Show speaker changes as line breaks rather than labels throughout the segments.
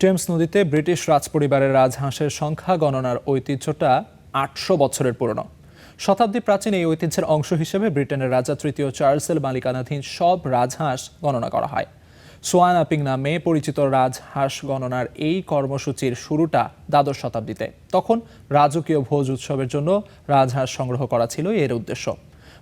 Thames নদীতে British রাজপরিবারের রাজহাঁসের সংখ্যা গণনার ঐতিহ্যটা ৮০০ বছরের পুরনো। শতাব্দী প্রাচীন এই ঐতিহ্যের অংশ হিসেবে ব্রিটেনের রাজা তৃতীয় চার্লসের মালিকানাধীন সব রাজহাঁস গণনা করা হয়। সোয়ান আপিং নামে পরিচিত রাজহাঁস গণনার এই কর্মসূচির শুরুটা দ্বাদশ শতাব্দীতে। তখন রাজকীয় ভোজ উৎসবের জন্য রাজহাঁস সংগ্রহ করা ছিল এর উদ্দেশ্য।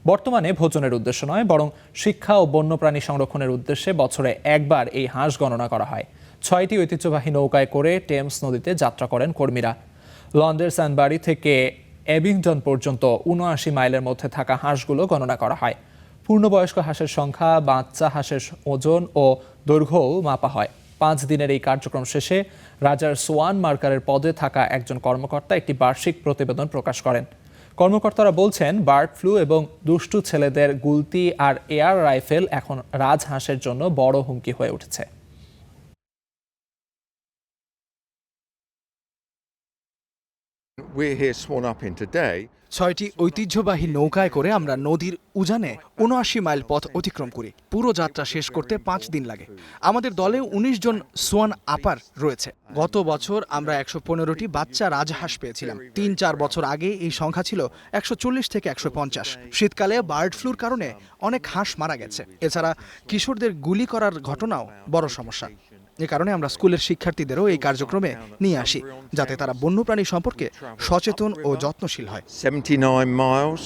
বর্তমানে ভোজনের উদ্দেশ্য নয়, বরং শিক্ষা ও বন্যপ্রাণী সংরক্ষণের উদ্দেশ্যে বছরে একবার এই হাঁস গণনা করা হয়। ৬টি ঐতিহ্যবাহী নৌকায় করে টেমস নদীতে যাত্রা করেন কর্মীরা। লন্ডারসানবারি থেকে এবিংটন পর্যন্ত ৭৯ মাইলের মধ্যে থাকা হাঁসগুলো গণনা করা হয়। পূর্ণবয়স্ক হাঁসের সংখ্যা, বাচ্চা হাঁসের ওজন ও দৈর্ঘ্যও মাপা হয়। ৫ দিনের এই কার্যক্রম শেষে রাজার সোয়ান মার্কারের পদে থাকা একজন কর্মকর্তা একটি বার্ষিক প্রতিবেদন প্রকাশ করেন। কর্মকর্তারা বলছেন, বার্ড ফ্লু এবং দুষ্টু ছেলেদের গুলতি আর এয়ার রাইফেল এখন রাজহাঁসের জন্য বড় হুমকি হয়ে উঠেছে।
We're here Swan Upping today.
৬টি ঐতিহ্যবাহী নৌকায় করে আমরা নদীর উজানে ৭৯ মাইল পথ অতিক্রম করি। পুরো যাত্রা শেষ করতে ৫ দিন লাগে। আমাদের দলে ১৯ জন সোয়ান আপার রয়েছে। গত বছর আমরা ১১৫টি বাচ্চা রাজহাঁস পেয়েছিলাম। ৩-৪ বছর আগে এই সংখ্যা ছিল ১৪০ থেকে ১৫০। শীতকালে বার্ড ফ্লুর কারণে অনেক হাঁস মারা গেছে। এছাড়া কিশোরদের গুলি করার ঘটনাও বড় সমস্যা। এ কারণে আমরা স্কুলের শিক্ষার্থীদেরও এই কার্যক্রমে নিয়ে আসি, যাতে তারা বন্যপ্রাণী সম্পর্কে সচেতন ও যত্নশীল হয়।
79 miles